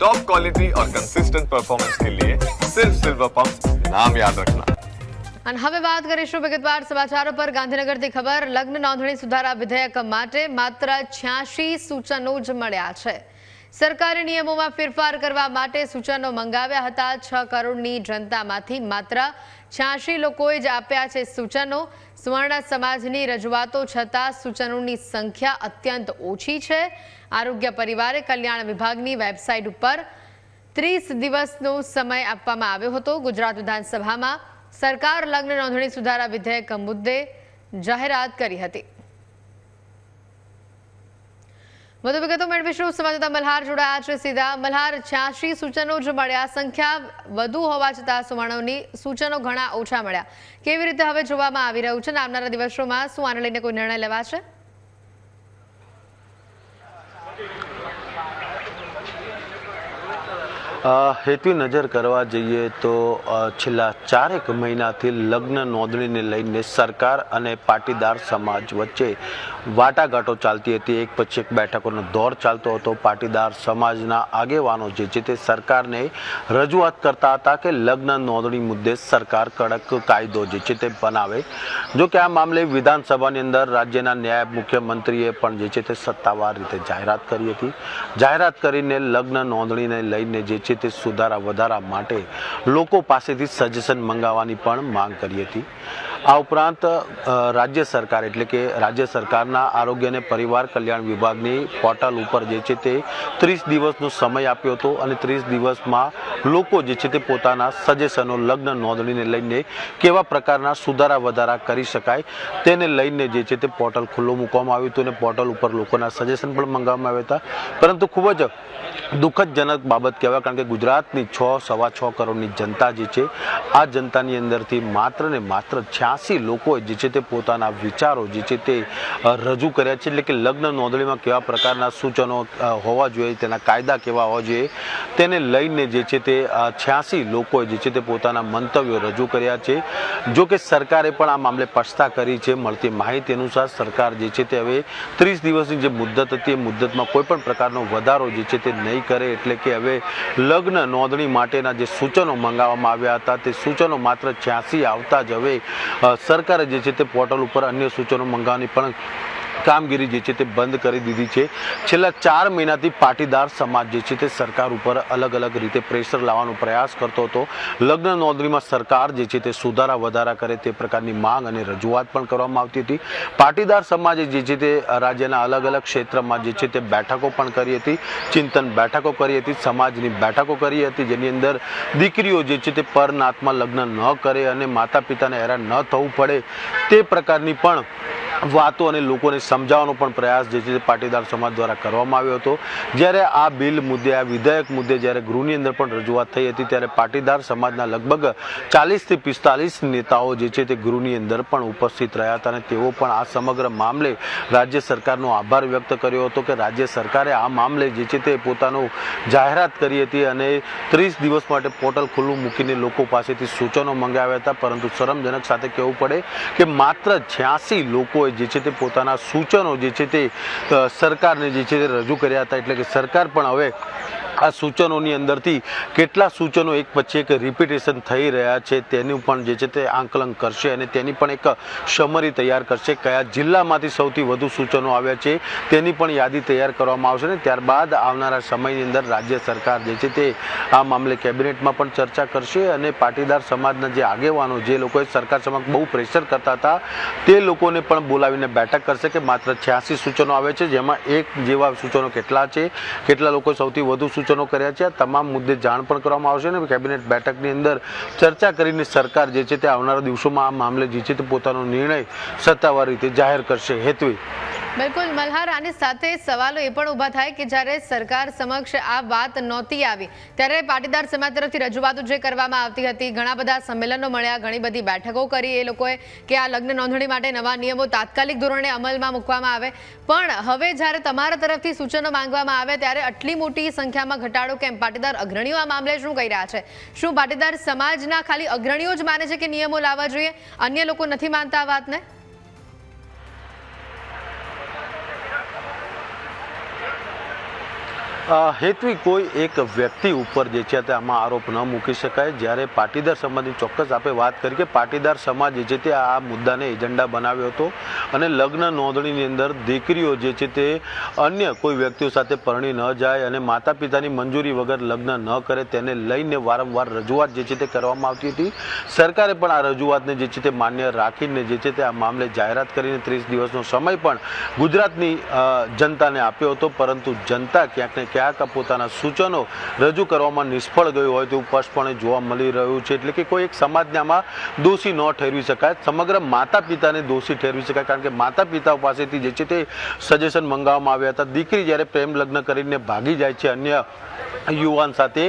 Top quality और consistent performance के लिए सिर्फ सिल्वर पंप नाम याद रखना। અને હવે વાત કરીશું વિગતવાર સમાચારો પર। ગાંધીનગરથી ખબર, લગ્ન નોંધણી સુધારા વિધેયક માટે માત્ર 86 સૂચનો જ મળ્યા છે। સરકારી નિયમોમાં ફેરફાર કરવા માટે સૂચનો મંગાવ્યા હતા। 6 કરોડની જનતામાંથી માત્ર 86 લોકોએ જ આપ્યા છે સૂચનો। સુવર્ણ સમાજની રજૂઆતો છતાં સૂચનોની સંખ્યા અત્યંત ઓછી છે। આરોગ્ય પરિવાર કલ્યાણ વિભાગની વેબસાઇટ ઉપર 30 દિવસનો સમય આપવામાં આવ્યો હતો। ગુજરાત વિધાનસભામાં સરકાર લગ્ન નોંધણી સુધારા વિધેયક મુદ્દે જાહેરાત કરી હતી। વધુ વિગતો મેળવીશું। સંવાદદાતા મલ્હાર જોડાયા છે સીધા। મલ્હાર, 86 સૂચનો જ મળ્યા, સંખ્યા વધુ હોવા છતાં સુવર્ણોની સૂચનો ઘણા ઓછા મળ્યા। કેવી રીતે હવે જોવામાં આવી રહ્યું છે અને આવનારા દિવસોમાં શું આને લઈને કોઈ નિર્ણય લેવાશે? હેતુ નજર કરવા જઈએ તો છેલ્લા 4 મહિનાથી લગ્ન નોંધણીને લઈને સરકાર અને પાટીદાર સમાજ વચ્ચે વાટાઘાટો ચાલતી હતી। એક પછી એક બેઠકોનો દોર ચાલતો હતો। પાટીદાર સમાજના આગેવાનો જે છે તે સરકારને રજૂઆત કરતા હતા કે લગ્ન નોંધણી મુદ્દે સરકાર કડક કાયદો જે છે તે બનાવે। જો કે આ મામલે વિધાનસભાની અંદર રાજ્યના નાયબ મુખ્યમંત્રીએ પણ જે છે તે સત્તાવાર રીતે જાહેરાત કરી હતી। જાહેરાત કરીને લગ્ન નોંધણીને લઈને જે છે તે સુધારા વધારા માટે લોકો પાસેથી સજેશન મંગાવવાની પણ માંગ કરી હતી। આ ઉપરાંત રાજ્ય સરકાર એટલે કે રાજ્ય સરકારના આરોગ્ય અને પરિવાર કલ્યાણ વિભાગની પોર્ટલ ઉપર જે છે તે 30 દિવસનો સમય આપ્યો હતો અને 30 દિવસમાં લોકો જે છે તે પોતાના સજેશનો લગ્ન નોંધણીને લઈને કેવા પ્રકારના સુધારા વધારા કરી શકાય તેને લઈને જે છે તે પોર્ટલ ખુલ્લું મૂકવામાં આવ્યું હતું અને પોર્ટલ ઉપર લોકોના સજેશન પણ મંગાવવામાં આવ્યા હતા। પરંતુ ખૂબ જ દુઃખદજનક બાબત કહેવાય, કારણ કે ગુજરાતની 6.6 કરોડની જનતા જે છે આ જનતાની અંદરથી માત્ર ને માત્ર 86 લોકોએ જે છે તે પોતાના વિચારો જે છે તે રજૂ કર્યા છે। એટલે કે લગ્ન નોંધણીમાં કેવા પ્રકારના સૂચનો હોવા જોઈએ, તેના કાયદા કેવા હોવા જોઈએ તેને લઈને જે છે તે 86 લોકોએ જે છે તે પોતાના મંતવ્યો રજૂ કર્યા છે। જો કે સરકારે પણ આ મામલે સ્પષ્ટતા કરી છે। મળતી માહિતી અનુસાર સરકાર જે છે તે હવે 30 દિવસની જે મુદ્દત હતી એ મુદ્દતમાં કોઈ પણ પ્રકારનો વધારો જે છે તે નહીં કરે। એટલે કે હવે લગ્ન નોંધણી માટેના જે સૂચનો મંગાવવામાં આવ્યા હતા તે સૂચનો માત્ર 86 આવતા જ હવે સરકારે જે છે તે પોર્ટલ ઉપર અન્ય સૂચનો મંગાવવાની પણ કામગીરી જે છે તે બંધ કરી દીધી છે। છેલ્લા 4 મહિનાથી પાટીદાર સમાજ જે છે તે સરકાર ઉપર અલગ અલગ રીતે પ્રેશર લાવવાનો પ્રયાસ કરતો હતો। લગ્ન નોંધણીમાં સરકાર જે છે તે સુધારા વધારા કરે તે પ્રકારની માંગ અને રજૂઆત પણ કરવામાં આવતી હતી। પાટીદાર સમાજે જે છે તે રાજ્યના અલગ અલગ ક્ષેત્રમાં જે છે તે બેઠકો પણ કરી હતી, ચિંતન બેઠકો કરી હતી, સમાજની બેઠકો કરી હતી, જેની અંદર દીકરીઓ જે છે તે પરનાતમાં લગ્ન ન કરે અને માતા પિતાને હેરાન ન થવું પડે તે પ્રકારની પણ વાતો અને લોકોને સમજાવવાનો પણ પ્રયાસ જે છે પાટીદાર સમાજ દ્વારા કરવામાં આવ્યો હતો। જ્યારે આ બિલ મુદ્દે, આ વિધેયક મુદ્દે જ્યારે ગૃહની અંદર પણ રજૂઆત થઈ હતી ત્યારે પાટીદાર સમાજના લગભગ 40 થી 45 નેતાઓ જે છે તે ગૃહની અંદર પણ ઉપસ્થિત રહ્યા હતા અને તેઓ પણ આ સમગ્ર મામલે રાજ્ય સરકારનો આભાર વ્યક્ત કર્યો હતો કે રાજ્ય સરકારે આ મામલે જે છે તે પોતાનું જાહેરાત કરી હતી અને 30 દિવસ માટે પોર્ટલ ખુલ્લું મૂકીને લોકો પાસેથી સૂચનો મંગાવ્યા હતા। પરંતુ શરમજનક સાથે કહેવું પડે કે માત્ર 86 લોકો જે છે તે પોતાના સૂચનો જે છે તે સરકારને જે છે તે રજૂ કર્યા હતા। એટલે કે સરકાર પણ હવે આ સૂચનોની અંદરથી કેટલા સૂચનો એક પછી એક રિપીટેશન થઈ રહ્યા છે તેનું પણ જે છે તે આંકલન કરશે અને તેની પણ એક સમરી તૈયાર કરશે। કયા જિલ્લામાંથી સૌથી વધુ સૂચનો આવ્યા છે તેની પણ યાદી તૈયાર કરવામાં આવશે ને ત્યારબાદ આવનારા સમયની અંદર રાજ્ય સરકાર જે છે તે આ મામલે કેબિનેટમાં પણ ચર્ચા કરશે અને પાટીદાર સમાજના જે આગેવાનો, જે લોકોએ સરકાર સમક્ષ બહુ પ્રેશર કરતા હતા તે લોકોને પણ બોલાવીને બેઠક કરશે કે માત્ર 86 સૂચનો આવે છે, જેમાં એક જેવા સૂચનો કેટલા છે, કેટલા લોકો સૌથી વધુ સૂચનો કર્યા છે, આ તમામ મુદ્દે જાણ પણ કરવામાં આવશે ને કેબિનેટ બેઠકની અંદર ચર્ચા કરીને સરકાર જે છે તે આવનારા દિવસોમાં આ મામલે જે છે તે પોતાનો નિર્ણય સત્તાવાર રીતે જાહેર કરશે। હેતવી। બિલકુલ મલ્હાર, આની સાથે સવાલો એ પણ ઊભા થાય કે જ્યારે સરકાર સમક્ષ આ વાત નહોતી આવી ત્યારે પાટીદાર સમાજ તરફથી રજૂઆતો જે કરવામાં આવતી હતી, ઘણા બધા સંમેલનો મળ્યા, ઘણી બધી બેઠકો કરી એ લોકોએ કે આ લગ્ન નોંધણી માટે નવા નિયમો તાત્કાલિક ધોરણે અમલમાં મૂકવામાં આવે, પણ હવે જ્યારે તમારા તરફથી સૂચનો માંગવામાં આવે ત્યારે આટલી મોટી સંખ્યામાં ઘટાડો કેમ? પાટીદાર અગ્રણીઓ આ મામલે શું કહી રહ્યા છે? શું પાટીદાર સમાજના ખાલી અગ્રણીઓ જ માને છે કે નિયમો લાવવા જોઈએ, અન્ય લોકો નથી માનતા આ વાતને? હેતવી કોઈ એક વ્યક્તિ ઉપર જે છે તે આમાં આરોપ ન મૂકી શકાય. જ્યારે પાટીદાર સમાજની ચોક્કસ આપણે વાત કરી કે પાટીદાર સમાજ જે છે તે આ મુદ્દાને એજન્ડા બનાવ્યો હતો અને લગ્ન નોંધણીની અંદર દીકરીઓ જે છે તે અન્ય કોઈ વ્યક્તિઓ સાથે પરણી ન જાય અને માતા પિતાની મંજૂરી વગર લગ્ન ન કરે તેને લઈને વારંવાર રજૂઆત જે છે તે કરવામાં આવતી હતી. સરકારે પણ આ રજૂઆતને જે છે તે માન્ય રાખીને જે છે તે આ મામલે જાહેરાત કરીને 30 દિવસનો સમય પણ ગુજરાતની જનતાને આપ્યો હતો, પરંતુ જનતા ક્યાંક ને ક્યાંક પોતાના સૂચનો રજૂ કરવામાં નિષ્ફળ ગયું હોય તેવું સ્પષ્ટપણે જોવા મળી રહ્યું છે. એટલે કે કોઈ એક સમાજને આમાં દોષી ન ઠેરવી શકાય, સમગ્ર માતા પિતાને દોષી ઠેરવી શકાય. કારણ કે માતા પિતાઓ પાસેથી જે છે તે સજેશન મંગાવવામાં આવ્યા હતા. દીકરી જ્યારે પ્રેમ લગ્ન કરીને ભાગી જાય છે અન્ય યુવાન સાથે,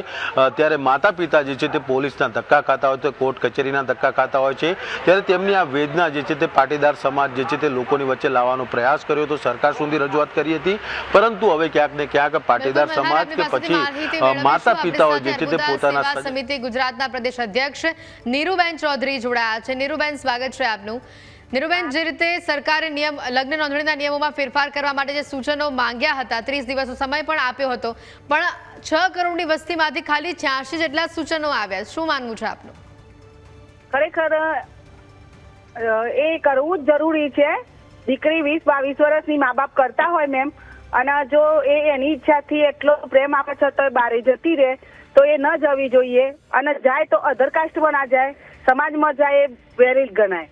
ત્યારે માતા પિતા જે છે તે પોલીસના ધક્કા ખાતા હોય છે, કોર્ટ કચેરીના ધક્કા ખાતા હોય છે. ત્યારે તેમની આ વેદના જે છે તે પાટીદાર સમાજ જે છે તે લોકોની વચ્ચે લાવવાનો પ્રયાસ કર્યો હતો, સરકાર સુધી રજૂઆત કરી હતી, પરંતુ હવે ક્યાંક ને ક્યાંક પાટીદાર સમાજ કે પછી માતા પિતાઓ જે છે તે પોતાના સમિતિ ગુજરાતના પ્રદેશ અધ્યક્ષ નીરુબેન ચૌધરી જોડાયા છે. નીરુબેન, સ્વાગત છે આપનું. નીરુબેન, જે રીતે સરકારે લગ્ન નોંધણીના નિયમોમાં ફેરફાર કરવા માટે જે સૂચનો માંગ્યા હતા, 30 દિવસનો સમય પણ આપ્યો હતો, પણ 6 કરોડની વસ્તીમાંથી ખાલી 86 જેટલા સૂચનો આવ્યા. શું માનવું છે આપનું? ખરેખર એ કરવું જ જરૂરી છે. દીકરી 20-22 વર્ષની મા બાપ કરતા હોય મેમ, અને જો એની ઈચ્છાથી એટલો પ્રેમ આપે છે તો બારે જતી રહે તો એ ન જવી જોઈએ. અને જાય તો અધર કાસ્ટમાં ના જાય, સમાજમાં જાય એ વેરી ગણાય.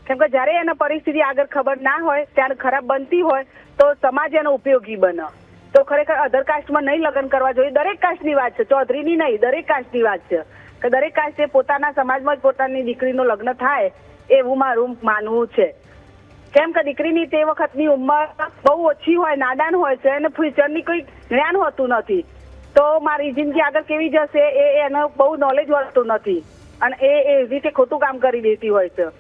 કેમ કે જયારે એને પરિસ્થિતિ આગળ ખબર ના હોય, ત્યારે ખરાબ બનતી હોય તો સમાજ એનો ઉપયોગી બને. તો ખરેખર અધર કાસ્ટમાં નહીં લગ્ન કરવા જોઈએ. દરેક કાસ્ટની વાત છે, ચૌધરીની નહીં, દરેક કાસ્ટની વાત છે કે દરેક કાસ્ટે પોતાના સમાજમાં જ પોતાની દીકરીનું લગ્ન થાય એવું મારું માનવું છે. કેમ કે દીકરીની તે વખતની ઉંમર બહુ ઓછી હોય, નાદાન હોય છે અને ફ્યુચરની કોઈ જ્ઞાન હોતું નથી, તો મારી જિંદગી આગળ કેવી જશે એનો બહુ નોલેજ હોતું નથી, અને એ રીતે ખોટું કામ કરી દેતી હોય છે.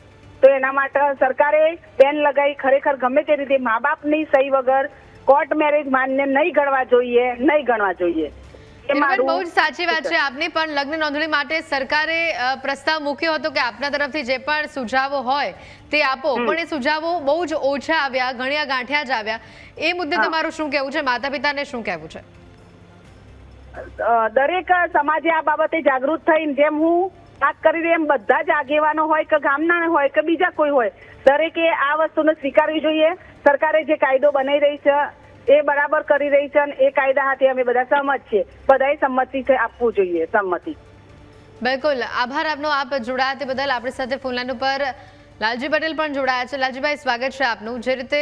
તો એના માટે સરકારે બેન લગાવી ખરેખર ગમે તે રીતે મા બાપની સહી વગર કોર્ટ મેરેજ માન્ય નહીં ગણવા જોઈએ. બહુ જ સાચી વાત છે આપની. પણ લગ્ન નોંધણી માટે સરકારે પ્રસ્તાવ મૂક્યો હતો કે આપના તરફથી જે પણ સુઝાવો હોય તે આપો, પણ એ સુઝાવો બહુ જ ઓછા આવ્યા, ગણ્યા ગાંઠ્યા જ આવ્યા. એ મુદ્દે તમારું શું કહેવું છે? માતા પિતાને શું કહેવું છે? દરેક સમાજે આ બાબતે જાગૃત થઈને, જેમ હું વાત કરી રહી એમ બધા જ આગેવાનો હોય કે ગામના હોય કે બીજા કોઈ હોય, દરેકે આ વસ્તુને સ્વીકારવી જોઈએ. સરકારે જે કાયદો બનાવી રહી છે એ બરાબર કરી રહી છે અને એ કાયદા સાથે અમે બધા સહમત છીએ. બધાએ સંમતિ આપવું જોઈએ, સંમતિ. બિલકુલ, આભાર આપનો. આપ જોડાયા તે બદલ. આપણી સાથે ફોનલાઈન ઉપર લાલજી પટેલ પણ જોડાયા છે. લાલજીભાઈ, સ્વાગત છે આપનું. જે રીતે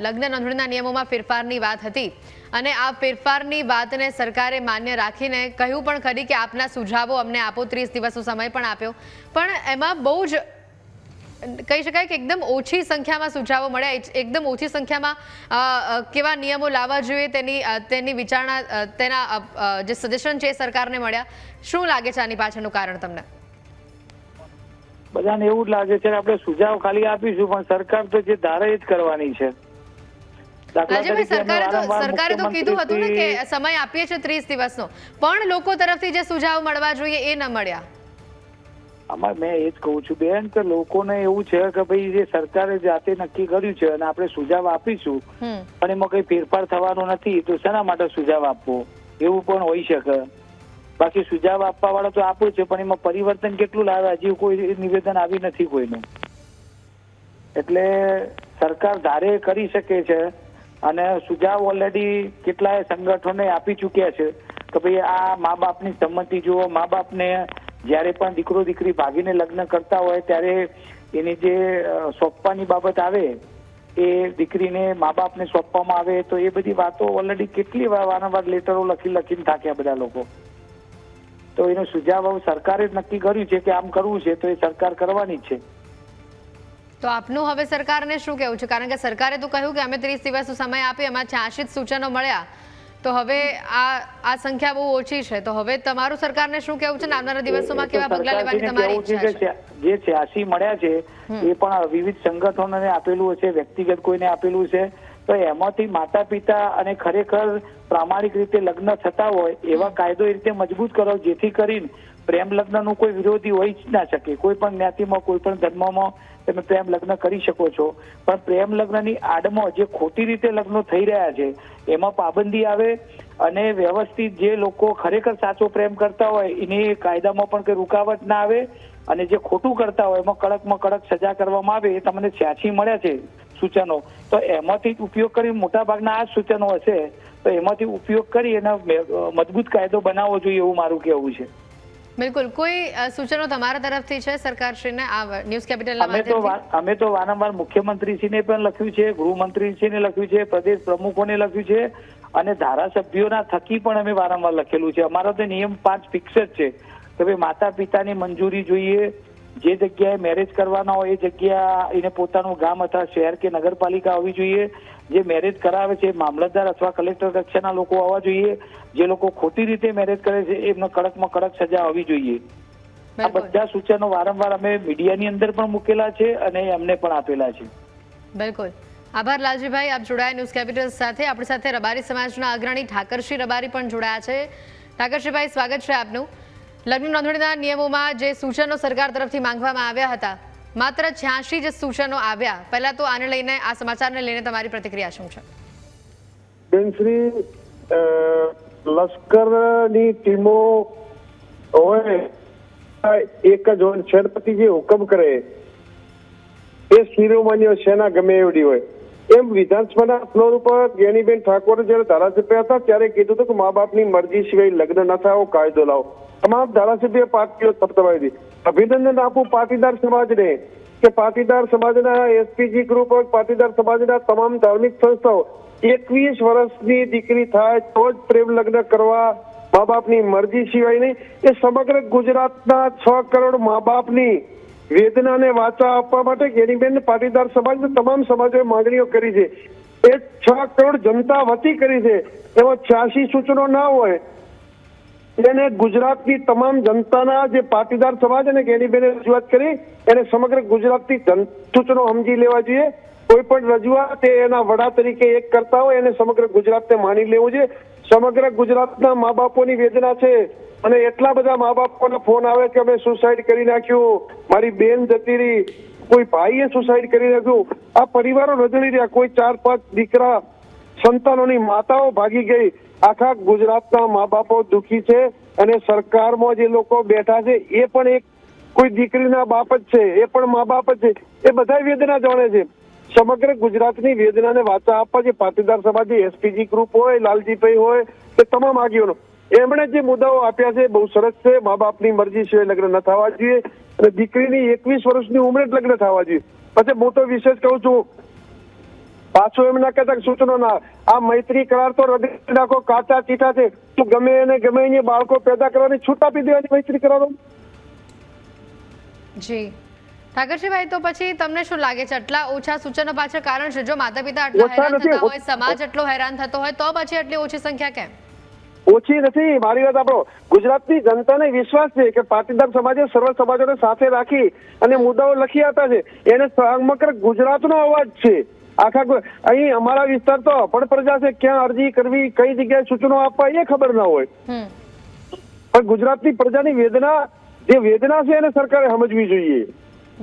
લગ્ન નોંધણીના નિયમોમાં ફેરફારની વાત હતી અને આ ફેરફારની વાતને સરકારે માન્ય રાખીને કહ્યું પણ ખરી કે આપના સુઝાવો અમને આપો, 30 દિવસનો સમય પણ આપ્યો, પણ એમાં બહુ જ કહી શકાય કે એકદમ ઓછી સંખ્યામાં સુઝાવો મળ્યા. એકદમ ઓછી સંખ્યામાં કેવા નિયમો લાવવા જોઈએ તેની વિચારણા, તેના જે સજેશન છે સરકારને મળ્યા. શું લાગે છે આની પાછળનું કારણ તમને? બધાને એવું જ લાગે છે આપણે સુઝાવ ખાલી આપીશું પણ સરકાર તો જે ધારે જ કરવાની છે. સરકારે તો કીધું હતું ને કે સમય આપીએ છીએ 30 દિવસનો, પણ લોકો તરફથી જે સુઝાવ મળવા જોઈએ એ ન મળ્યા. આમાં મેં એ જ કહું છું બેન કે લોકોને એવું છે કે ભાઈ જે સરકારે જાતે નક્કી કર્યું છે અને આપણે સુઝાવ આપીશું પણ એમાં કઈ ફેરફાર થવાનો નથી, તો શેના માટે સુઝાવ આપવો? એવું પણ હોઈ શકે. બાકી સુઝાવ આપવા વાળા તો આપે છે પણ એમાં પરિવર્તન કેટલું લાવે હજી કોઈ નિવેદન આવી નથી કોઈનું. એટલે સરકાર ધારે કરી શકે છે અને સુઝાવ ઓલરેડી કેટલાય સંગઠનોને આપી ચૂક્યા છે કે ભાઈ આ મા બાપની સંમતિ જુઓ. મા બાપને જ્યારે પણ દીકરો દીકરી ભાગીને લગ્ન કરતા હોય ત્યારે એની જે સોંપવાની બાબત આવે એ દીકરીને મા બાપને સોંપવામાં આવે, તો એ બધી વાતો ઓલરેડી કેટલી વારંવાર લેટરો લખીને થાક્યા બધા લોકો. તો એનો સુઝાવ સરકારે નક્કી કર્યું છે કે આમ કરવું છે તો એ સરકાર કરવાની જ છે. તો આપનું હવે સરકારને શું કહેવું છે? કારણ કે સરકારે તો કહ્યું કે અમે 30 દિવસનો સમય આપી, એમાં 86 સૂચનો મળ્યા, તો હવે આ સંખ્યા બહુ ઓછી છે, તો હવે તમારું સરકારને શું કહેવું છે? આવનારા દિવસોમાં કેવા પગલાં લેવાની તમારી ઈચ્છા છે? જે 86 મળ્યા છે એ પણ વિવિધ સંગઠનોને આપેલું હશે, વ્યક્તિગત કોઈને આપેલું છે, તો એમાંથી માતા પિતા અને ખરેખર પ્રામાણિક રીતે લગ્ન થતા હોય એવા કાયદો એ રીતે મજબૂત કરો જેથી કરીને પ્રેમ લગ્નનું કોઈ વિરોધી હોઈ જ ના શકે. કોઈ પણ જ્ઞાતિમાં કોઈ પણ ધર્મમાં તમે પ્રેમ લગ્ન કરી શકો છો, પણ પ્રેમ લગ્નની આડમાં જે ખોટી રીતે લગ્નો થઈ રહ્યા છે એમાં પાબંદી આવે અને વ્યવસ્થિત જે લોકો ખરેખર સાચો પ્રેમ કરતા હોય એની કાયદામાં પણ કોઈ રૂકાવટ ના આવે અને જે ખોટું કરતા હોય એમાં કડકમાં કડક સજા કરવામાં આવે. એ તમને 86 મળ્યા છે સૂચનો, તો એમાંથી ઉપયોગ કરી મોટા ભાગના આ સૂચનો હશે તો એમાંથી ઉપયોગ કરી અને મજબૂત કાયદો બનાવવો જોઈએ એવું મારું કહેવું છે. બિલકુલ. કોઈ સૂચનો તમારા તરફથી છે સરકારશ્રીને આ ન્યૂઝ કેપિટલના માધ્યમથી? અમે તો વારંવાર મુખ્યમંત્રીશ્રીને પણ લખ્યું છે, ગૃહમંત્રીશ્રીને લખ્યું છે, પ્રદેશ પ્રમુખોને લખ્યું છે અને ધારાસભ્યોના થકી પણ અમે વારંવાર લખેલું છે. અમારો તો નિયમ 5 ફિક્સ જ છે કે ભાઈ માતા પિતાની મંજૂરી જોઈએ. જે જગ્યાએ મેરેજ કરવાના હોય એ જગ્યા એને પોતાનું ગામ અથવા શહેર કે નગરપાલિકા હોવી જોઈએ. જે મેરેજ કરાવે છે મામલતદાર અથવા કલેક્ટર કક્ષાના લોકો હોવા જોઈએ. જે લોકો ખોટી રીતે મેરેજ કરે છે એમને કડકમાં કડક સજા હોવી જોઈએ. આ બધા સૂચનો વારંવાર અમે મીડિયાની અંદર પણ મૂકેલા છે અને એમને પણ આપેલા છે. બિલકુલ. આભાર લાલજીભાઈ, આપ જોડાયા ન્યૂઝ કેપિટલ સાથે. આપણી સાથે રબારી સમાજના અગ્રણી ઠાકરસિંહ રબારી પણ જોડાયા છે. ઠાકરસિંહભાઈ, સ્વાગત છે આપનું. લગ્ન નોંધણીના નિયમોમાં જે સૂચનો સરકાર તરફથી માંગવામાં આવ્યા હતા, માત્ર 86 જે સૂચનો આવ્યા, પહેલા તો આને લઈને, આ સમાચારને લઈને તમારી પ્રતિક્રિયા શું છે? બેનશ્રી, લશ્કરની ટીમો હોય એક જ હોય, સેનાપતિ જે હુકમ કરે એ શિરોમાન્ય સેના ગમે એવડી હોય. એમ વિધાનસભાના ફ્લોર ઉપર જ્ઞાનીબેન ઠાકોર જયારે ધારાસભ્ય હતા ત્યારે કીધું હતું કે મા બાપની મરજી સિવાય લગ્ન ન થાય કાયદો લાવો. તમામ ધારાસભ્ય પાર્ટીઓ તબતબાવી હતી. અભિનંદન આપું પાટીદાર સમાજને કે પાટીદાર સમાજના એસપીજી ગ્રુપ હોય, પાટીદાર સમાજના તમામ ધાર્મિક સંસ્થાઓ 21 વર્ષની દીકરી થાય તો જ પ્રેમ લગ્ન કરવા, મા બાપની મરજી સિવાય નહીં. એ સમગ્ર ગુજરાતના 6 કરોડ મા બાપની વેદનાને વાચા આપવા માટે જ્ઞાનીબેન પાટીદાર સમાજ તમામ સમાજોએ માંગણીઓ કરી છે. એ 6 કરોડ જનતા વતી કરી છે. એમાં 86 સૂચનો ના હોય એને ગુજરાતની તમામ જનતાના જે પાટીદાર સમાજ અને જ્ઞાનીબેને રજૂઆત કરી એને સમગ્ર ગુજરાતની સૂચનો સમજી લેવા જોઈએ. કોઈ પણ રજૂઆત એના વડા તરીકે એક કરતા હોય એને સમગ્ર ગુજરાતને માની લેવું છે. સમગ્ર ગુજરાતના મા બાપોની વેદના છે અને એટલા બધા મા બાપોના ફોન આવે કે અમે સુસાઇડ કરી નાખ્યું, મારી બેન જતી રહી, કોઈ ભાઈએ સુસાઇડ કરી નાખ્યું. આ પરિવારો રજળી રહ્યા. કોઈ 4-5 દીકરા સંતાનોની માતાઓ ભાગી ગઈ. આખા ગુજરાતના મા બાપો દુખી છે અને સરકારમાં જે લોકો બેઠા છે એ પણ એક કોઈ દીકરીના બાપ જ છે, એ પણ મા બાપ જ છે. એ બધા વેદના જાણે છે. સમગ્ર ગુજરાતની વેદનાને વાચા આપવા જે પાટીદાર સમાજ, એસપીજી ગ્રુપ હોય, લાલજીભાઈ હોય, એ તમામ આગેવાનો એમણે જે મુદ્દાઓ આપ્યા છે બહુ સરસ છે. મા બાપની મરજી સિવાય લગ્ન ન થવા જોઈએ અને દીકરીની 21 વર્ષની ઉંમરે જ લગ્ન થવા જોઈએ. પછી મોટો વિશેષ કહું છું, પાછું એમ ના કહેતા સૂચનો ના, આ મૈત્રી કરાર તો રદ નાખો, કાચા ચીઠા છે. તું ગમે એને ગમે એને બાળકો પેદા કરવાની છૂટ આપી દેવાની મૈત્રી કરારો. જી ઠાકરસિંહભાઈ, તો પછી તમને શું લાગે છે આટલા ઓછા સૂચનો પાછળ કારણ છે? જો માતા પિતા આટલા હેરાન થતા હોય, સમાજ આટલો હેરાન થતો હોય, તો પછી આટલી ઓછી સંખ્યા કેમ? ઓછી નથી. મારી વાત આપણો ગુજરાતની જનતાને વિશ્વાસ છે કે પાટીદાર સમાજે સર્વ સમાજોને સાથે રાખી અને મુદ્દાઓ લખી આપ્યા છે. એને સમગ્ર ગુજરાતનો અવાજ છે. આખા અહીં અમારા વિસ્તાર તો અભણ પ્રજા છે, ક્યાં અરજી કરવી, કઈ જગ્યાએ સૂચનો આપવા એ ખબર ના હોય. પણ ગુજરાતની પ્રજાની વેદના, જે વેદના છે એને સરકારે સમજવી જોઈએ.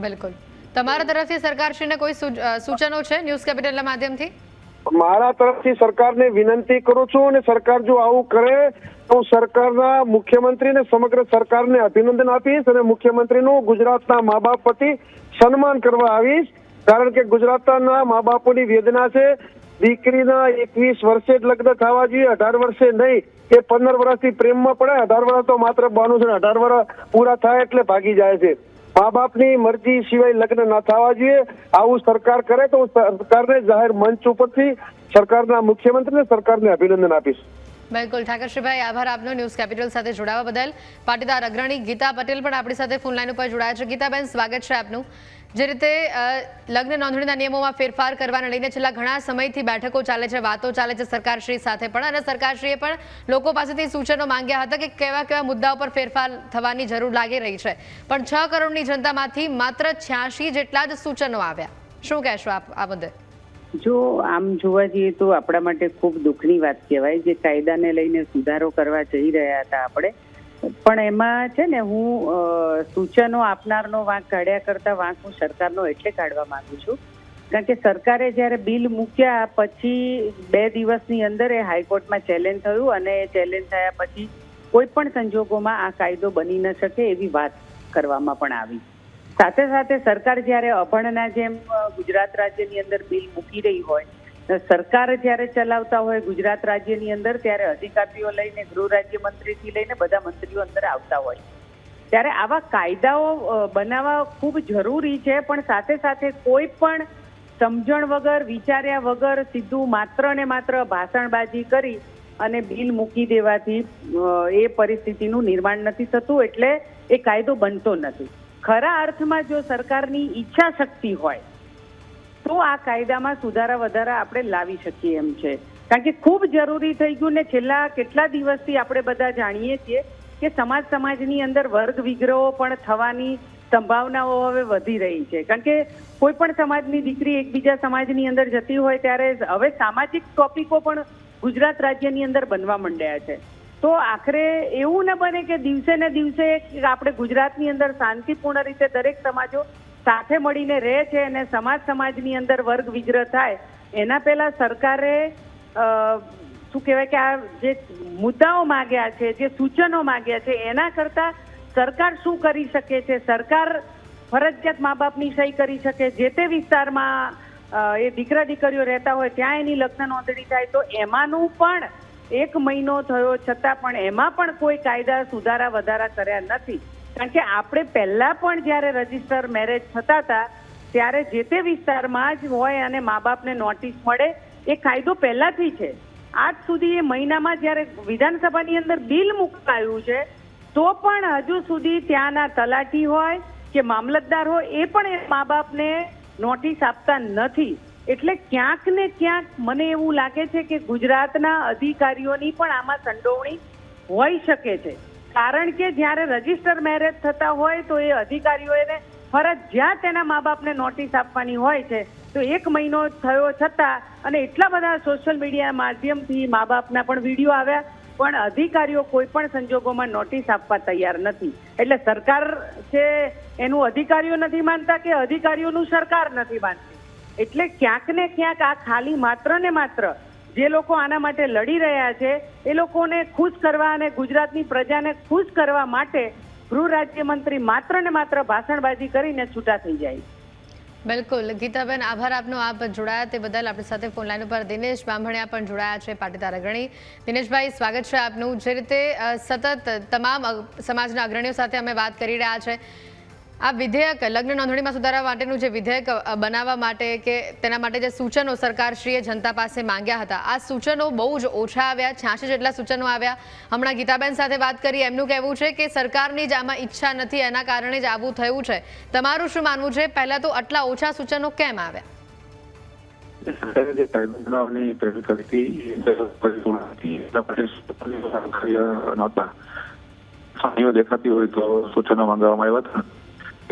બિલકુલ. તમારા તરફથી સરકારશ્રીને કોઈ સૂચનો છે ન્યૂઝ કેપિટલના માધ્યમથી? મારા તરફથી સરકારને વિનંતી કરું છું અને સરકાર જો આવું કરે તો હું સરકારના મુખ્યમંત્રીને સમગ્ર સરકારને અભિનંદન આપીશ અને મુખ્યમંત્રીનું ગુજરાતના મા બાપ વતી સન્માન કરવા આવીશ. કારણ કે ગુજરાતના મા બાપોની વેદના છે. દીકરીના 21 વર્ષે જ લગ્ન થવા જોઈએ, 18 વર્ષે નહીં. એ 15 વર્ષથી પ્રેમમાં પડે. 18 વર્ષ તો માત્ર બાનું છે, 18 વર્ષ પૂરા થાય એટલે ભાગી જાય છે. મા બાપની મરજી સિવાય લગ્ન ના થવા જોઈએ. આવું સરકાર કરે તો સરકારને જાહેર મંચ ઉપરથી સરકારના મુખ્યમંત્રીને સરકારને અભિનંદન આપીશ. બિલકુલ ઠાકરસિંહભાઈ, આભાર આપનો ન્યૂઝ કેપિટલ સાથે જોડાવા બદલ. પાટીદાર અગ્રણી ગીતા પટેલ પણ આપણી સાથે ફોન લાઈન ઉપર જોડાયા છે. ગીતાબેન, સ્વાગત છે આપનું. જે રીતે લગ્ન નોંધણીના નિયમોમાં ફેરફાર કરવાને લઈને છેલ્લા ઘણા સમયથી બેઠકો ચાલે છે, વાતો ચાલે છે સરકારશ્રી સાથે પણ, અને સરકારશ્રીએ પણ લોકો પાસેથી સૂચનો માંગ્યા હતા કે કેવા કેવા મુદ્દાઓ પર ફેરફાર થવાની જરૂર લાગી રહી છે. પણ 6 કરોડની જનતામાંથી માત્ર 86 જેટલા જ સૂચનો આવ્યા. શું કહેશો આપ આ મુદ્દે? જો આમ જોવા જઈએ તો આપણા માટે ખૂબ દુઃખની વાત કહેવાય જે કાયદાને લઈને સુધારો કરવા જઈ રહ્યા હતા આપણે, પણ એમાં છે ને હું સૂચનો આપનારનો વાંક કાઢ્યા કરતા વાંક હું સરકારનો એટલે કાઢવા માંગુ છું કારણ કે સરકારે જ્યારે બિલ મૂક્યા પછી 2 દિવસની અંદર એ હાઈકોર્ટમાં ચેલેન્જ થયું અને ચેલેન્જ થયા પછી કોઈ પણ સંજોગોમાં આ કાયદો બની ન શકે એવી વાત કરવામાં પણ આવી. સાથે સાથે સરકાર જ્યારે અભણના જેમ ગુજરાત રાજ્યની અંદર બિલ મૂકી રહી હોય, સરકાર જ્યારે ચલાવતા હોય ગુજરાત રાજ્યની અંદર, ત્યારે અધિકારીઓ લઈને ગૃહ રાજ્યમંત્રીથી લઈને બધા મંત્રીઓ અંદર આવતા હોય, ત્યારે આવા કાયદાઓ બનાવવા ખૂબ જરૂરી છે. પણ સાથે સાથે કોઈ પણ સમજણ વગર, વિચાર્યા વગર સીધું માત્ર ને માત્ર ભાષણબાજી કરી અને બિલ મૂકી દેવાથી એ પરિસ્થિતિનું નિર્માણ નથી થતું, એટલે એ કાયદો બનતો નથી. ખરા અર્થમાં જો સરકારની ઈચ્છા શક્તિ હોય તો આ કાયદામાં સુધારા વધારા આપણે લાવી શકીએ એમ છે, કારણ કે ખૂબ જરૂરી થઈ ગયું ને છેલ્લા કેટલા દિવસથી આપણે બધા જાણીએ છીએ કે સમાજની અંદર વર્ગ વિગ્રહો પણ થવાની સંભાવનાઓ હવે વધી રહી છે, કારણ કે કોઈ પણ સમાજની દીકરી એકબીજા સમાજની અંદર જતી હોય ત્યારે હવે સામાજિક ટોપિકો પણ ગુજરાત રાજ્યની અંદર બનવા માંડ્યા છે. તો આખરે એવું ન બને કે દિવસે ને દિવસે આપણે ગુજરાતની અંદર શાંતિપૂર્ણ રીતે દરેક સમાજો સાથે મળીને રહે છે અને સમાજની અંદર વર્ગ વિગ્રહ થાય. એના પહેલા સરકારે શું કહેવાય કે આ જે મુદ્દાઓ માંગ્યા છે, જે સૂચનો માંગ્યા છે, એના કરતા સરકાર શું કરી શકે છે? સરકાર ફરજિયાત મા બાપની સહી કરી શકે. જે તે વિસ્તારમાં એ દીકરા દીકરીઓ રહેતા હોય ત્યાં એની લગ્ન નોંધણી થાય, તો એમાંનું પણ 1 મહિનો થયો છતાં પણ એમાં પણ કોઈ કાયદા સુધારા વધારા કર્યા નથી. કારણ કે આપણે પહેલા પણ જ્યારે રજીસ્ટર મેરેજ થતા હતા ત્યારે જે તે વિસ્તારમાં જ હોય અને મા બાપને નોટિસ મળે એ કાયદો પહેલાથી છે. આજ સુધી એ મહિનામાં જ્યારે વિધાનસભાની અંદર બિલ મુકાયું છે તો પણ હજુ સુધી ત્યાંના તલાટી હોય કે મામલતદાર હોય એ પણ એ મા બાપને નોટિસ આપતા નથી. એટલે ક્યાંક ને ક્યાંક મને એવું લાગે છે કે ગુજરાતના અધિકારીઓની પણ આમાં સંડોવણી હોઈ શકે છે, કારણ કે જ્યારે રજીસ્ટર મેરેજ થતા હોય તો એ અધિકારીઓને ફરજિયાત તેના મા બાપને નોટિસ આપવાની હોય છે. તો 1 મહિનો થયો છતાં અને એટલા બધા સોશિયલ મીડિયા માધ્યમથી મા બાપના પણ વિડીયો આવ્યા, પણ અધિકારીઓ કોઈ પણ સંજોગોમાં નોટિસ આપવા તૈયાર નથી. એટલે સરકાર છે એનું અધિકારીઓ નથી માનતા કે અધિકારીઓનું સરકાર નથી માનતી. એટલે ક્યાંક ને ક્યાંક આ ખાલી માત્ર ને માત્ર જે લોકો આના માટે લડી રહ્યા છે એ લોકોને ખુશ કરવા અને ગુજરાતની પ્રજાને ખુશ કરવા માટે ગૃહ રાજ્યમંત્રી માત્ર ને માત્ર ભાષણબાજી કરીને છૂટા થઈ જાય. બિલકુલ ગીતાબેન, આભાર આપનો. આપ જોડાયા તે બદલ. આપણી સાથે ફોન લાઈન ઉપર દિનેશ બામણિયા પણ જોડાયા છે, પાટીદાર અગ્રણી. દિનેશભાઈ, સ્વાગત છે આપનું. જે રીતે સતત તમામ સમાજના અગ્રણીઓ સાથે અમે વાત કરી રહ્યા છે, આ વિધેયક લગ્ન નોંધણીમાં સુધારા માટેનું જે વિધેયક બનાવવા માટે કે તેના માટે જે સૂચનો સરકારશ્રીએ જનતા પાસે માંગ્યા હતા, આ સૂચનો બહુ જ ઓછા આવ્યા, 86 જેટલા સૂચનો આવ્યા. હમણાં ગીતાબેન સાથે વાત કરી, એમનું કહેવું છે કે સરકારની જ આમાં ઈચ્છા નથી, એના કારણે જ આવું થયું છે. તમારું શું માનવું છે? પહેલા તો આટલા ઓછા સૂચનો કેમ આવ્યા? સરકારે જે કાયદો બનાવવાની પહેલ કરી હતી એટલા માટે નહોતા. ખામીઓ દેખાતી હોય તો સૂચનો માંગવામાં આવ્યા હતા.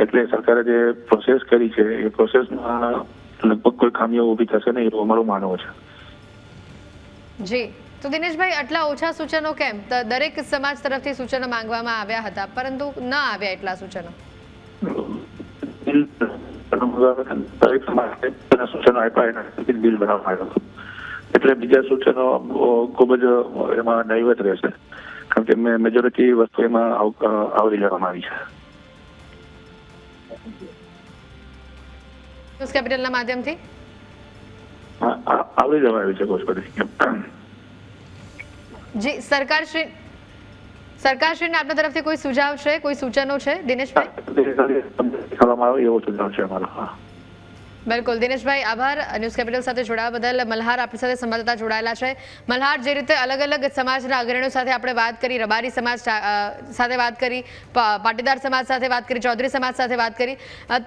એટલે સરકારે જે પ્રોસેસ કરી છે એ પ્રોસેસમાં લગભગ કોઈ ખામીઓ ઊભી થશે નહીં એવું અમારું માનવું છે. જી, તો દિનેશભાઈ, આટલા ઓછા સૂચનો કેમ? દરેક સમાજ તરફથી સૂચનો માંગવામાં આવ્યા હતા પરંતુ ન આવ્યા એટલા સૂચનો. દરેક સમાજે સૂચનો આપ્યા એના બિલ બનાવવામાં આવ્યું હતું. એટલે બીજા સૂચનો ખૂબ જ એમાં નહીવત રહેશે, કારણ કે મેજોરિટી વસ્તુ એમાં આવરી લેવામાં આવી છે. ન્યૂઝ કેપિટલના માધ્યમથી આવરી લેવામાં આવી છે ગોસ્પતિ. જી, સરકારશ્રીને આપના તરફથી કોઈ સુઝાવ છે, કોઈ સૂચનો છે દિનેશભાઈ? આવે એવો સુઝાવ છે અમારો. બિલકુલ દિનેશભાઈ, આભાર ન્યૂઝ કેપિટલ સાથે જોડાવા બદલ. મલ્હાર આપણી સાથે સંવાદદાતા જોડાયેલા છે. મલ્હાર, જે રીતે અલગ અલગ સમાજના અગ્રણીઓ સાથે આપણે વાત કરી, રબારી સમાજ સાથે વાત કરી, પાટીદાર સમાજ સાથે વાત કરી, ચૌધરી સમાજ સાથે વાત કરી,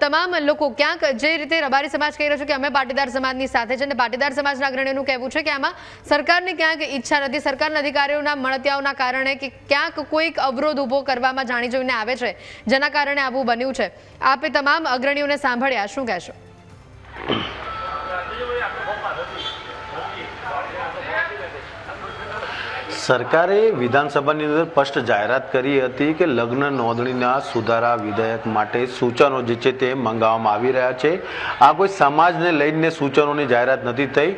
તમામ લોકો ક્યાંક જે રીતે રબારી સમાજ કહી રહ્યો છે કે અમે પાટીદાર સમાજની સાથે છે અને પાટીદાર સમાજના અગ્રણીઓનું કહેવું છે કે આમાં સરકારની ક્યાંક ઈચ્છા નથી, સરકારના અધિકારીઓના મળતિયાઓના કારણે કે ક્યાંક કોઈક અવરોધ ઊભો કરવામાં જાણી જોઈને આવે છે, જેના કારણે આવું બન્યું છે. આપે તમામ અગ્રણીઓને સાંભળ્યા, શું કહેશો? સરકારે વિધાનસભાની અંદર સ્પષ્ટ જાહેરાત કરી હતી કે લગ્ન નોંધણીના સુધારા વિધેયક માટે સૂચનો જે છે તે મંગાવવામાં આવી રહ્યા છે. આ કોઈ સમાજને લઈને સૂચનોની જાહેરાત નથી થઈ,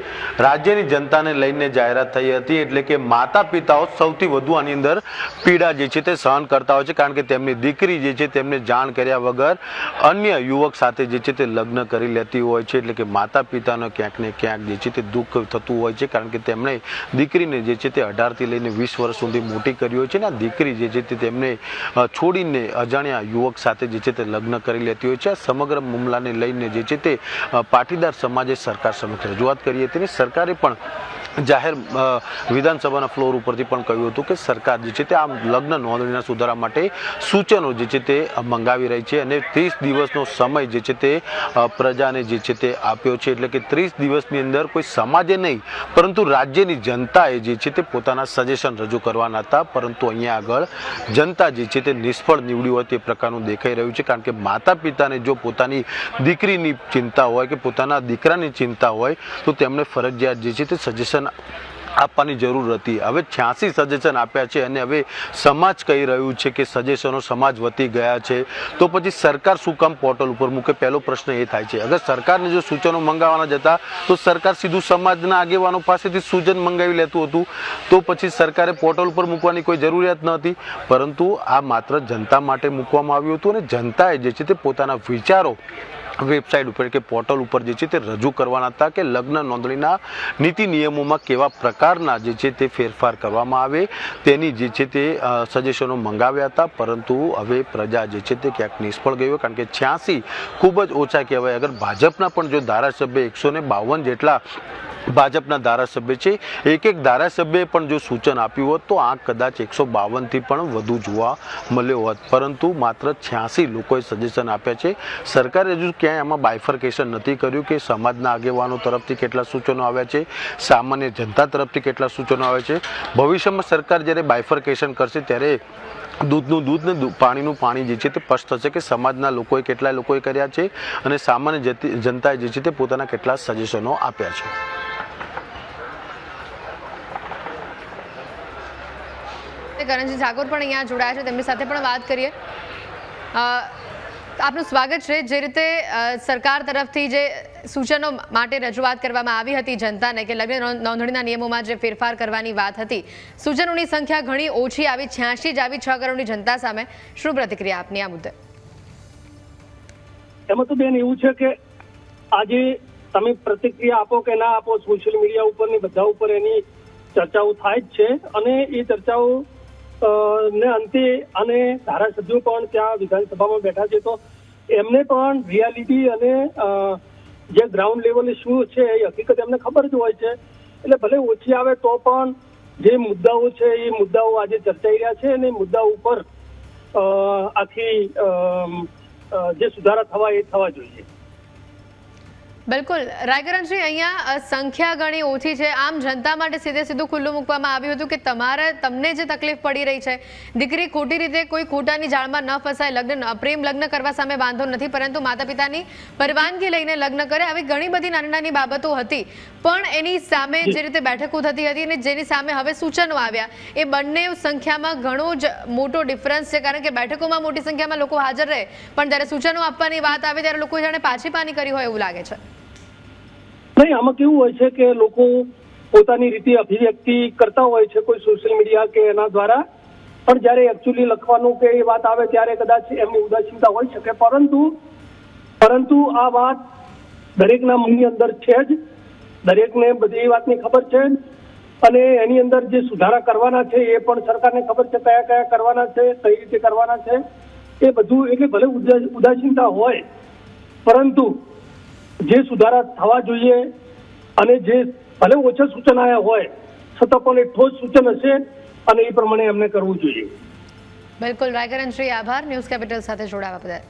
રાજ્યની જનતાને લઈને જાહેરાત થઈ હતી. એટલે કે માતા પિતાઓ સૌથી વધુ આની અંદર પીડા જે છે તે સહન કરતા હોય છે, કારણ કે તેમની દીકરી જે છે તેમને જાણ કર્યા વગર અન્ય યુવક સાથે જે છે તે લગ્ન કરી લેતી હોય છે. એટલે કે માતા પિતાનો ક્યાંક ને ક્યાંક જે છે તે દુઃખ થતું હોય છે, કારણ કે તેમણે દીકરીને જે છે તે 18 થી લઈને 20 વર્ષ સુધી મોટી કરી હોય છે ને આ દીકરી જે છે તે તેમને છોડીને અજાણ્યા યુવક સાથે જે છે તે લગ્ન કરી લેતી હોય છે. આ સમગ્ર મામલાને લઈને જે છે તે પાટીદાર સમાજે સરકાર સમક્ષ રજૂઆત કરી હતી. સરકારે પણ જાહેર વિધાનસભાના ફ્લોર ઉપરથી પણ કહ્યું હતું કે સરકાર જે છે તે આ લગ્ન નોંધણીના સુધારા માટે સૂચનો જે છે તે મંગાવી રહી છે અને 30 દિવસનો સમય જે છે તે પ્રજાને જે છે તે આપ્યો છે. એટલે કે 30 દિવસની અંદર કોઈ સમાજે નહીં પરંતુ રાજ્યની જનતાએ જે છે તે પોતાના સજેશન રજૂ કરવાના હતા, પરંતુ અહીંયા આગળ જનતા જે છે તે નિષ્ફળ નીવડી હોય તે પ્રકારનું દેખાઈ રહ્યું છે. કારણ કે માતા પિતાને જો પોતાની દીકરીની ચિંતા હોય કે પોતાના દીકરાની ચિંતા હોય તો તેમણે ફરજિયાત જે છે તે સજેશન આપવાની જરૂર હતી. હવે 86 સજેશન આપ્યા છે અને હવે સમાજ કહી રહ્યું છે કે સજેશનો સમાજ વધી ગયા છે, તો પછી સરકાર શું કામ પોર્ટલ ઉપર મૂકે? પહેલો પ્રશ્ન એ થાય છે. અગર સરકારને જો સૂચનો મંગાવવાના જતા તો સરકાર સીધું સમાજના આગેવાનો પાસેથી સૂચન મંગાવી લેતું હતું, તો પછી સરકારે પોર્ટલ ઉપર મૂકવાની કોઈ જરૂરિયાત ન હતી. પરંતુ આ માત્ર જનતા માટે મૂકવામાં આવ્યું હતું અને જનતાએ જે છે તે પોતાના વિચારો વેબસાઇટ ઉપર કે પોર્ટલ ઉપર જે છે તે રજૂ કરવાના હતા કે લગ્ન નોંધણીના નીતિ નિયમોમાં કેવા પ્રકારના જે છે તે ફેરફાર કરવામાં આવે તેની જે છે તે સજેશનો મંગાવ્યા હતા. પરંતુ હવે પ્રજા જે છે તે ક્યાંક નિષ્ફળ ગઈ હોય, કારણ કે 86 ખૂબ જ ઓછા કહેવાય. અગર ભાજપના પણ જો ધારાસભ્ય 152 જેટલા ભાજપના ધારાસભ્ય છે, એક ધારાસભ્યએ પણ જો સૂચન આપ્યું હોત તો આ કદાચ 152 થી પણ વધુ જોવા મળ્યો હોત. પરંતુ માત્ર 86 લોકોએ સજેશન આપ્યા છે. સરકારે હજુ ક્યાંય આમાં બાયફર્કેશન નથી કર્યું કે સમાજના આગેવાનો તરફથી કેટલા સૂચનો આવ્યા છે, સામાન્ય જનતા તરફથી કેટલા સૂચનો આવ્યા છે. ભવિષ્યમાં સરકાર જ્યારે બાયફર્કેશન કરશે ત્યારે દૂધનું દૂધ ને પાણીનું પાણી જે છે તે સ્પષ્ટ થશે કે સમાજના લોકોએ કેટલા લોકોએ કર્યા છે અને સામાન્ય જનતાએ જે છે તે પોતાના કેટલા સજેશનો આપ્યા છે. કરણજી ઠાકોર પણ અહીંયા જોડાયા છે, તેમની સાથે પણ વાત કરીએ. આપનું સ્વાગત છે. જે રીતે સરકાર તરફથી જે સૂચનો માટે રજૂઆત કરવામાં આવી હતી જનતાને કે લગ્ન નોંધણીના નિયમોમાં જે ફેરફાર કરવાની વાત હતી, સૂચનોની સંખ્યા ઘણી ઓછી આવી, 86 જ આવી 6 કરોડની જનતા સામે. શું પ્રતિક્રિયા આપની આ મુદ્દે? એમાં તો બેન એવું છે કે આજે તમે પ્રતિક્રિયા આપો કે ના આપો, સોશિયલ મીડિયા ઉપર ને બધા ઉપર એની ચર્ચાઓ થાય જ છે અને એ ચર્ચાઓ ને અંતે અને ધારાસભ્યો પણ ત્યાં વિધાનસભામાં બેઠા છે તો એમને પણ રિયાલિટી અને જે ગ્રાઉન્ડ લેવલે શું છે એ હકીકત એમને ખબર જ હોય છે. એટલે ભલે ઓછી આવે તો પણ જે મુદ્દાઓ છે એ મુદ્દાઓ આજે ચર્ચાઈ રહ્યા છે અને મુદ્દાઓ ઉપર આખી જે સુધારા થવા એ થવા જોઈએ. બિલકુલ રાયકરણજી, અહીંયા સંખ્યા ઘણી ઓછી છે. આમ જનતા માટે સીધું ખુલ્લું મૂકવામાં આવ્યું હતું કે તમને જે તકલીફ પડી રહી છે, દીકરી ખોટી રીતે કોઈ ખોટાની જાળમાં ન ફસાય, પ્રેમ લગ્ન કરવા સામે વાંધો નથી, પરંતુ માતા પિતાની પરવાનગી લઈને લગ્ન કરે, આવી ઘણી બધી નાની નાની બાબતો હતી. પણ એની સામે જે રીતે બેઠકો થતી હતી અને જેની સામે હવે સૂચનો આવ્યા, એ બંને સંખ્યામાં ઘણો જ મોટો ડિફરન્સ છે. કારણ કે બેઠકોમાં મોટી સંખ્યામાં લોકો હાજર રહે, પણ જ્યારે સૂચનો આપવાની વાત આવે ત્યારે લોકો જાણે પાછી પાની કરી હોય એવું લાગે છે. નહીં, આમાં કેવું હોય છે કે લોકો પોતાની રીતે અભિવ્યક્તિ કરતા હોય છે કોઈ સોશિયલ મીડિયા કે એના દ્વારા, પણ જ્યારે એકચ્યુઅલી લખવાનું કે એ વાત આવે ત્યારે કદાચ એમની ઉદાસીનતા હોઈ શકે. પરંતુ આ વાત દરેકના મનની અંદર છે જ, દરેકને બધી વાતની ખબર છે અને એની અંદર જે સુધારા કરવાના છે એ પણ સરકારને ખબર છે કયા કયા કરવાના છે, કઈ રીતે કરવાના છે એ બધું. એટલે ભલે ઉદાસીનતા હોય પરંતુ જે સુધારા થવા જોઈએ અને જે ભલે ઓછા સૂચન આવ્યા હોય છતાં પણ એ ઠોસ સૂચન હશે અને એ પ્રમાણે એમને કરવું જોઈએ. બિલકુલ રાયકરણશ્રી, આભાર ન્યૂઝ કેપિટલ સાથે જોડાવા બદલ.